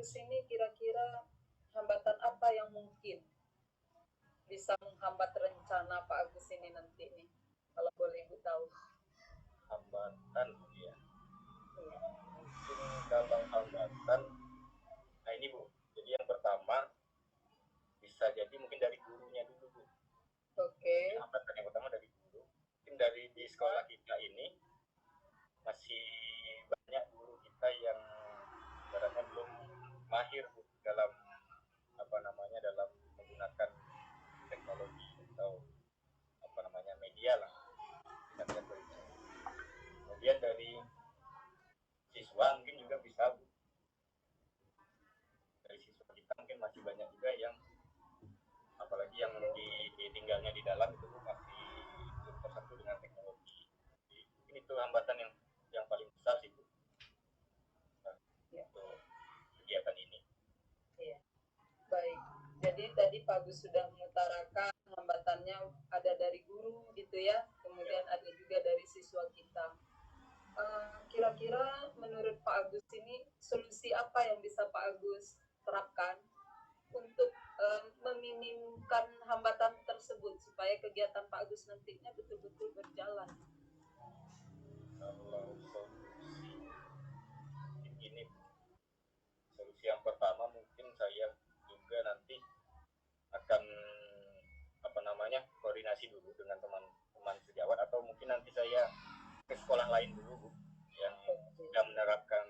Agus ini kira-kira hambatan apa yang mungkin bisa menghambat rencana Pak Agus ini nanti nih? Kalau boleh Ibu tahu. Hambatan ya. Mungkin kalau hambatan, nah ini Bu. Jadi yang pertama bisa jadi mungkin dari gurunya dulu Bu. Oke. Hambatan yang pertama dari guru. Mungkin dari di sekolah kita ini masih banyak guru kita yang ibaratnya belum mahir Bu, dalam dalam menggunakan teknologi atau media lah. Kemudian dari siswa mungkin juga bisa Bu. Dari siswa kita mungkin masih banyak juga yang apalagi yang tinggalnya di dalam itu masih belum tersatu dengan teknologi. Jadi mungkin itu hambatan yang paling besar sih Bu. Untuk kegiatan ini. Iya. Baik. Jadi tadi Pak Agus sudah mengutarakan hambatannya ada dari guru gitu ya, kemudian ada juga dari siswa kita. Kira-kira menurut Pak Agus ini solusi apa yang bisa Pak Agus terapkan untuk meminimkan hambatan tersebut supaya kegiatan Pak Agus nantinya betul-betul berjalan? Kalau solusi ini, solusi yang pertama mungkin saya juga nanti akan koordinasi dulu dengan teman-teman sejawat, atau mungkin nanti saya ke sekolah lain dulu Bu, yang sudah menerapkan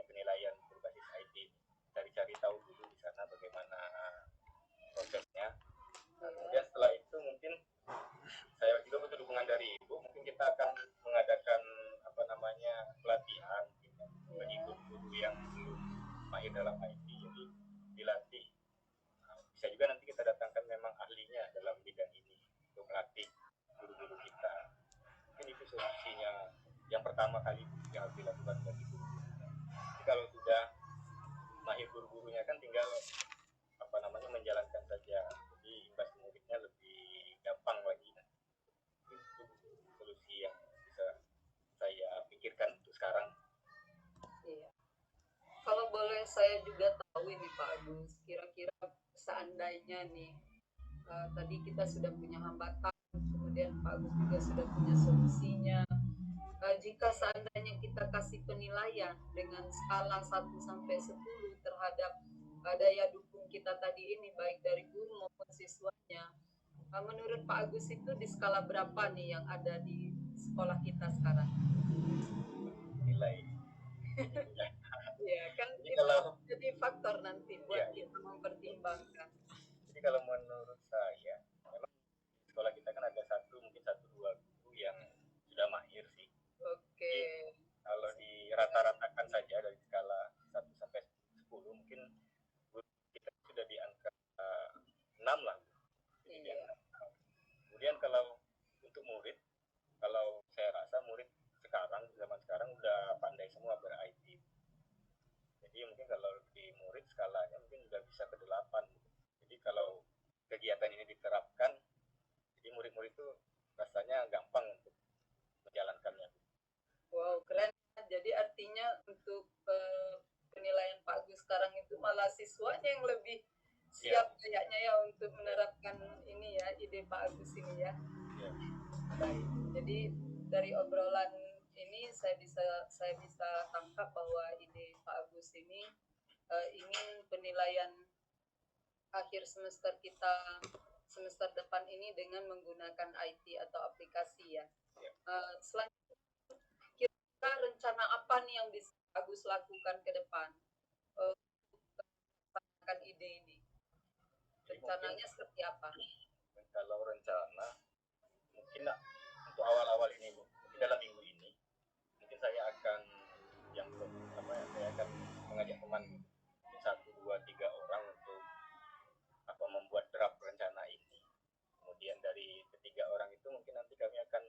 penilaian berbasis IT. Cari-cari tahu dulu di sana bagaimana prosesnya. Kemudian setelah itu mungkin saya juga butuh dukungan dari Ibu. Mungkin kita akan mengadakan pelatihan bagi guru-guru yang belum mahir dalam IT. Jadi dilatih. Bisa juga nanti kita datangkan memang ahlinya dalam bidang ini untuk melatih guru-guru kita. Mungkin itu solusinya yang pertama kali yang harus dilakukan bagi guru. Jadi kalau sudah mahir guru-gurunya kan tinggal menjalankan saja. Jadi imbas muridnya lebih gampang lagi. Itu solusi yang bisa saya pikirkan untuk sekarang. Iya. Kalau boleh saya juga tahu ini Pak Agus, kira-kira seandainya nih tadi kita sudah punya hambatan, kemudian Pak Agus juga sudah punya solusinya. Jika seandainya kita kasih penilaian dengan skala 1 sampai 10 terhadap daya dukung kita tadi ini, baik dari guru maupun siswanya, menurut Pak Agus itu di skala berapa nih yang ada di sekolah kita sekarang? Nilai. Ya kan jadi itu jadi faktor nanti buat kita mempertimbangkan. Jadi kalau menurut saya, memang di sekolah kita kan ada mungkin satu dua guru yang sudah mahir sih. Oke. Jadi, kalau di rata-ratakan saja dari skala 1 sampai 10 mungkin guru kita sudah di angka 6 lah. Iya. Kemudian kalau untuk murid, kalau saya rasa murid zaman sekarang udah pandai semua ber-IT. Jadi mungkin kalau di murid skalanya mungkin udah bisa ke 8. Jadi kalau kegiatan ini diterapkan, jadi murid-murid itu rasanya gampang untuk menjalankannya. Wow, keren. Jadi artinya untuk penilaian Pak Gus sekarang itu malah siswanya yang lebih siap kayaknya ya untuk menerapkan ini ya, ide Pak Agus ini ya. Baik. Jadi dari obrolan ini saya bisa tangkap bahwa ide Pak Agus ini ingin penilaian akhir semester kita semester depan ini dengan menggunakan IT atau aplikasi ya. Selanjutnya kira-kira rencana apa nih yang bisa Agus lakukan ke depan melakukan ide ini? Rencananya seperti apa? Kalau rencana mungkin untuk awal-awal ini Bu, mungkin dalam minggu ini mungkin saya akan saya akan mengajak teman 1, 2, 3 orang untuk membuat draft rencana ini. Kemudian dari ketiga orang itu mungkin nanti kami akan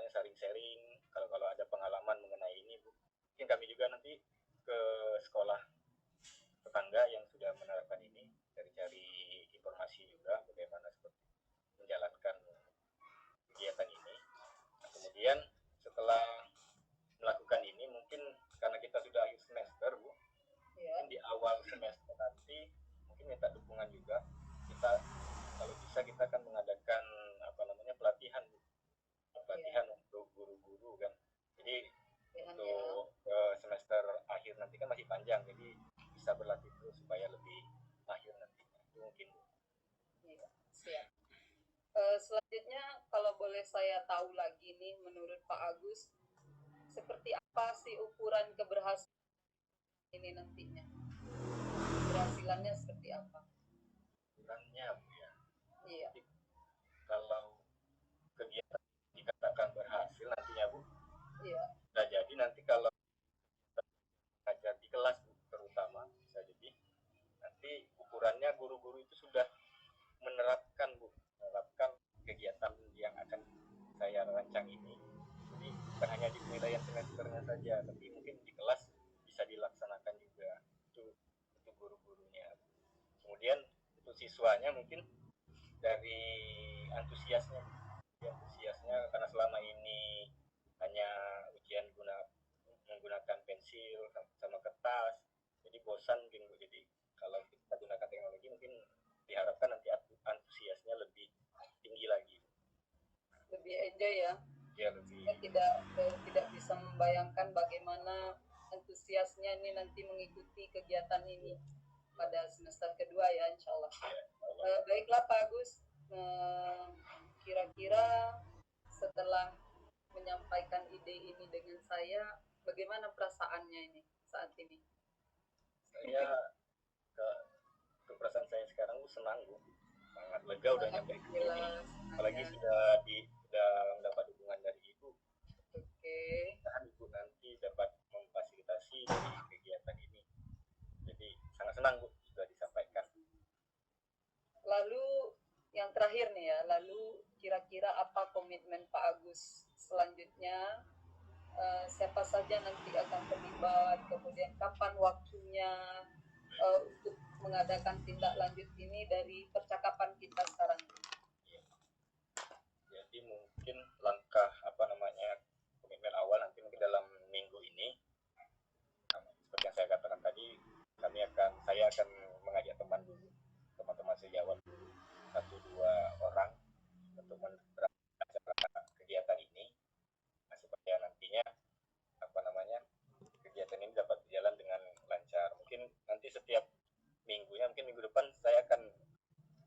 sharing-sharing kalau ada pengalaman mengenai ini Bu. Mungkin kami juga nanti ke sekolah tetangga yang sudah menerapkan ini, cari-cari informasi juga bagaimana seperti menjalankan kegiatan ini. Nah, kemudian setelah melakukan ini, mungkin karena kita sudah akhir semester Bu, boleh saya tahu lagi nih, menurut Pak Agus, seperti apa sih ukuran keberhasilan ini nantinya? Keberhasilannya seperti apa? ukurannya Bu ya. Iya, Jadi, kalau kegiatan dikatakan berhasil nantinya Bu, iya, bisa jadi nanti kalau ajar di kelas Bu, terutama bisa jadi nanti ukurannya guru-guru itu sudah menerapkan kegiatan yang akan saya rancang ini. Jadi bukan hanya di penilaian semesternya saja, tapi mungkin di kelas bisa dilaksanakan juga. Itu guru-gurunya. Kemudian untuk siswanya mungkin dari antusiasnya karena selama ini hanya ujian menggunakan pensil sama kertas, jadi bosan mungkin Bu. Jadi kalau kita gunakan teknologi mungkin diharapkan nanti antusiasnya lebih tinggi lagi, lebih enjoy ya. ya lebih. Saya tidak bisa membayangkan bagaimana antusiasnya ini nanti mengikuti kegiatan ini pada semester kedua ya, insya Allah. Baiklah Pak Agus, kira-kira setelah menyampaikan ide ini dengan saya, bagaimana perasaannya ini saat ini? Saya perasaan saya sekarang senang Bu, sangat lega udah nyampe ini, apalagi sudah mendapat dukungan dari Ibu. Oke. Dan Ibu nanti dapat memfasilitasi dari kegiatan ini, jadi sangat senang Bu sudah disampaikan. Lalu yang terakhir nih ya, lalu kira-kira apa komitmen Pak Agus selanjutnya? Siapa saja nanti akan terlibat, kemudian kapan waktunya untuk mengadakan tindak lanjut ini dari percakapan kita sekarang? Jadi mungkin langkah komitmen awal nanti mungkin dalam minggu ini, seperti yang saya katakan tadi, saya akan mengajak teman-teman sejawat 1-2 orang untuk melaksanakan kegiatan ini, supaya nantinya kegiatan ini dapat berjalan dengan lancar. Mungkin nanti setiap minggunya, mungkin minggu depan saya akan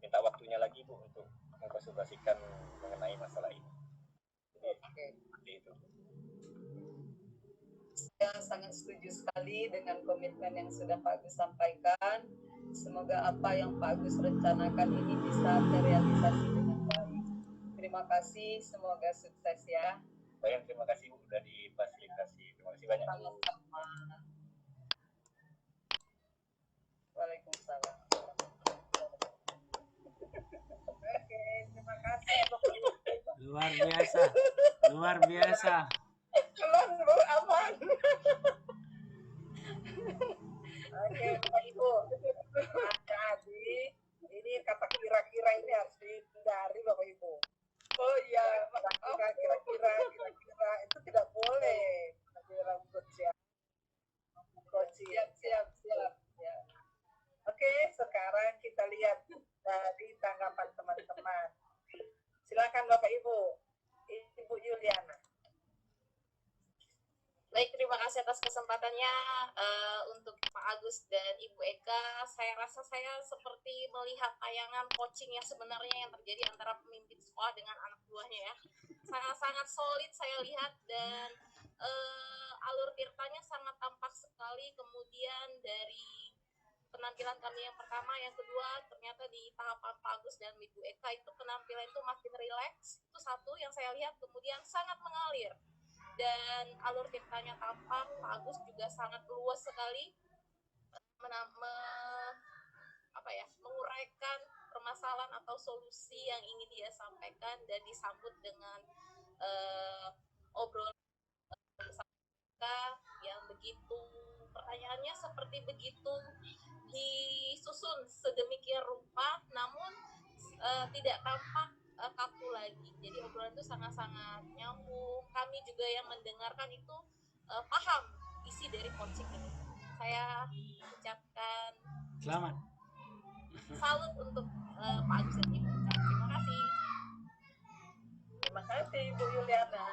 minta waktunya lagi Bu untuk mengkonsultasikan mengenai masalah ini. Oke. Seperti itu. Saya sangat setuju sekali dengan komitmen yang sudah Pak Agus sampaikan. Semoga apa yang Pak Agus rencanakan ini bisa terrealisasi dengan baik. Terima kasih, semoga sukses ya. Baik, terima kasih Bu sudah difasilitasi. Terima kasih banyak Bu. Sama-sama. Waalaikumsalam. Oke, terima kasih. Luar biasa. Kelas Bu, aman. Oke, Bapak Ibu. Jadi, ini kata kira-kira ini harus dihindari Bapak Ibu. Oh iya, Kira-kira itu tidak boleh. Kira-kira siap. Ya. Oke, sekarang kita lihat dari tanggapan teman-teman. Silakan Bapak Ibu. Ibu Yuliana. Baik, terima kasih atas kesempatannya untuk Pak Agus dan Ibu Eka. Saya rasa saya seperti melihat tayangan coaching yang sebenarnya yang terjadi antara pemimpin sekolah dengan anak buahnya ya. Sangat-sangat solid saya lihat, dan alur tirtanya sangat tampak sekali. Kemudian dari penampilan kami yang pertama, yang kedua, ternyata di tahapan Pak Agus dan Ibu Eka itu penampilan itu makin rileks. Itu satu yang saya lihat. Kemudian sangat mengalir. Dan alur tirtanya tampak. Pak Agus juga sangat luas sekali menguraikan permasalahan atau solusi yang ingin dia sampaikan, dan disambut dengan obrolan yang begitu, pertanyaannya seperti begitu disusun sedemikian rupa, namun tidak tampak kaku lagi. Jadi obrolan itu sangat-sangat nyambung. Kami juga yang mendengarkan itu paham isi dari coaching ini. Saya ucapkan Selamat. salut untuk Pak Agus dan Ibu. Terima kasih. Terima kasih Ibu Yuliana.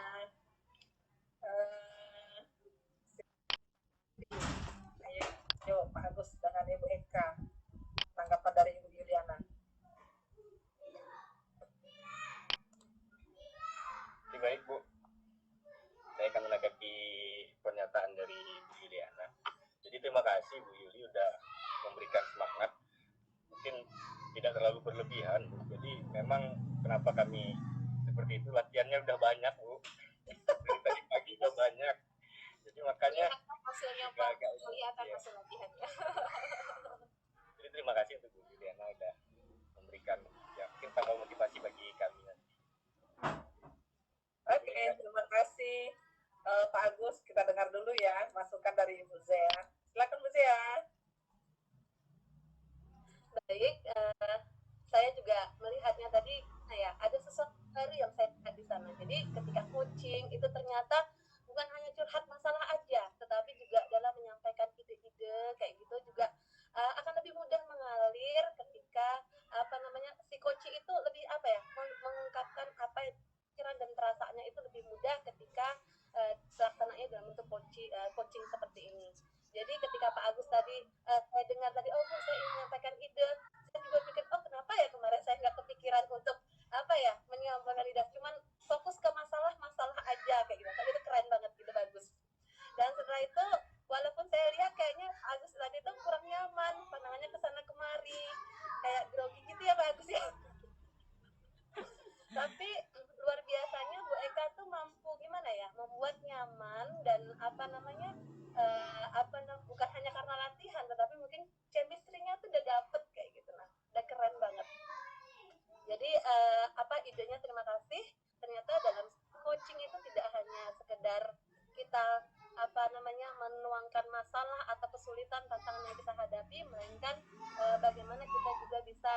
Ayo Pak Agus dengan Ibu Eka. Tanggapan dari Ibu Yuliana. Masih baik, Bu. Saya akan menanggapi pernyataan dari Bu Yuliana. Jadi terima kasih Bu Yuli udah memberikan semangat. Mungkin tidak terlalu berlebihan, Bu. Jadi memang kenapa kami seperti itu, latihannya udah banyak, Bu. Dari tadi pagi udah banyak. Jadi makanya hasilnya Pak, kelihatan ya. hasil latihannya. Jadi terima kasih untuk Bu Yuliana udah memberikan ya mungkin tambah motivasi bagi kami. Oke, terima kasih Pak Agus. Kita dengar dulu ya masukan dari Ibu Zea. Silakan Bu Zea. Baik, saya juga melihatnya tadi ada sesuatu baru yang saya lihat di sana. Jadi ketika coaching itu ternyata bukan hanya curhat masalah aja, tetapi juga dalam menyampaikan ide-ide kayak gitu juga akan lebih mudah mengalir ketika si coaching itu lebih mengungkapkan apa yang pikiran dan perasaannya itu lebih mudah ketika terlaksananya dalam bentuk coaching seperti ini. Jadi ketika Pak Agus tadi saya dengar tadi, oh Bu, saya ingin menyampaikan ide, saya juga pikir, oh kenapa ya kemarin saya nggak kepikiran untuk menyampaikan ide, cuman fokus ke masalah-masalah aja kayak gitu. Tapi itu keren banget gitu, bagus. Dan setelah itu, walaupun saya lihat kayaknya Pak Agus tadi tuh kurang nyaman, pandangannya kesana kemari, kayak grogi gitu ya Pak Agus ya. Tapi luar biasanya Bu Eka tuh mampu membuat nyaman dan bukan hanya karena latihan, tetapi mungkin chemistry-nya tuh udah dapet kayak gitu. Nah, udah keren banget. Jadi idenya terima kasih. Ternyata dalam coaching itu tidak hanya sekedar kita menuangkan masalah atau kesulitan tantangan yang kita hadapi, melainkan bagaimana kita juga bisa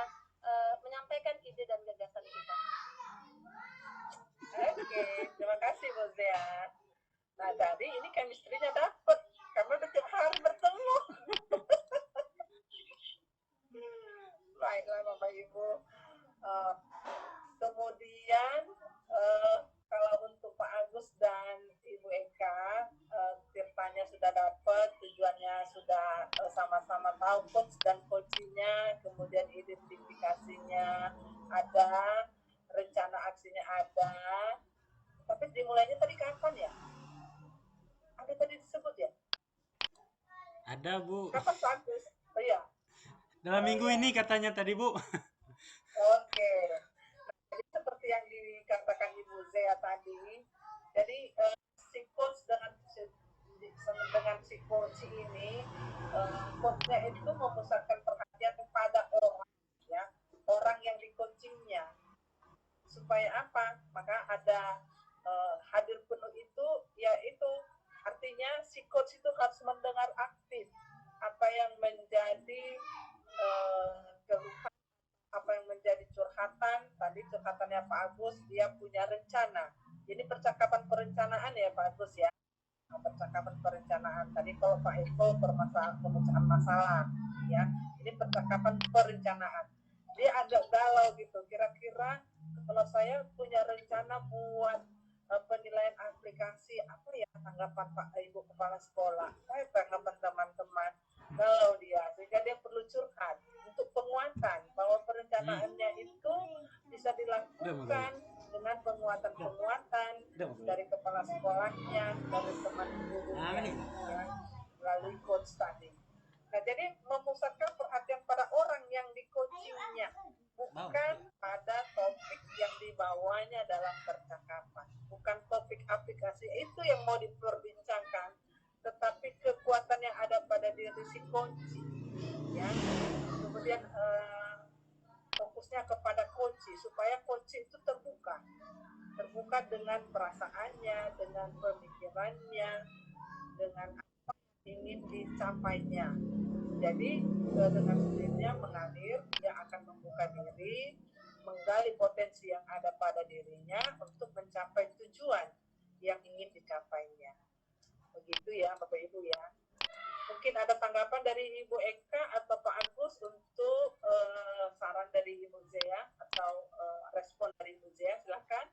menyampaikan ide dan gagasan kita. Oke, terima kasih Bu Zea. Nah, jadi ini chemistry-nya dapet. Karena udah tiap hari bertemu. Baiklah Bapak Ibu. Kemudian kalau untuk Pak Agus dan Ibu Eka, tirtanya sudah dapat, tujuannya sudah sama-sama tahu, coach dan coachingnya, kemudian identifikasinya ada, rencana aksinya ada. Tapi dimulainya tadi kapan ya? Ada tadi disebut ya? Ada Bu. Kapan Pak Agus? Oh iya. Dalam minggu ini katanya tadi Bu. Oke. Nah, jadi seperti yang dikatakan Ibu Zea tadi, jadi si coach dengan si coach ini, coachnya itu memusatkan perhatian kepada orang, ya, orang yang di coachingnya. Supaya apa? Maka ada hadir penuh itu, yaitu artinya si coach itu harus mendengar aktif apa yang menjadi keluhan, apa yang menjadi curhatan. Tadi curhatannya Pak Agus, dia punya rencana. Ini percakapan perencanaan ya Pak Agus ya. Percakapan perencanaan. Tadi kalau Pak Eko pemecahan masalah, ya. Ini percakapan perencanaan. Dia agak galau gitu. Kira-kira kalau saya punya rencana buat penilaian aplikasi, apa ya tanggapan Pak Ibu Kepala Sekolah? Tanggapan teman-teman. Galau dia, sehingga dia perlu curhat untuk penguatan bahwa perencanaannya itu bisa dilakukan dengan penguatan-penguatan dari kepala sekolahnya, dari teman gurunya, ya, melalui coach tadi. Nah, jadi memusatkan perhatian pada orang yang di coachingnya, bukan pada topik yang dibawanya dalam percakapan, bukan topik aplikasi itu yang mau diperbincangkan, tetapi kekuatan yang ada pada diri si coach, ya. Kemudian fokusnya kepada coach supaya coach itu terbuka dengan perasaannya, dengan pemikirannya, dengan apa yang ingin dicapainya. Jadi dengan sendirinya mengalir, dia akan membuka diri, menggali potensi yang ada pada dirinya untuk mencapai tujuan yang ingin dicapainya. Begitu ya Bapak Ibu ya. Mungkin ada tanggapan dari Ibu Eka atau Pak Agus untuk saran dari Ibu Zea atau respon dari Ibu Zea, silakan.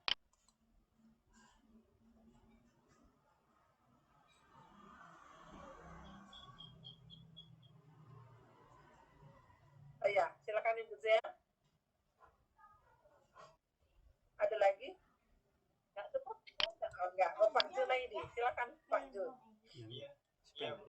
Ya, silakan Ibu Zea. Ada lagi? Nggak cukup? silakan Pak Jul. Iya, siap.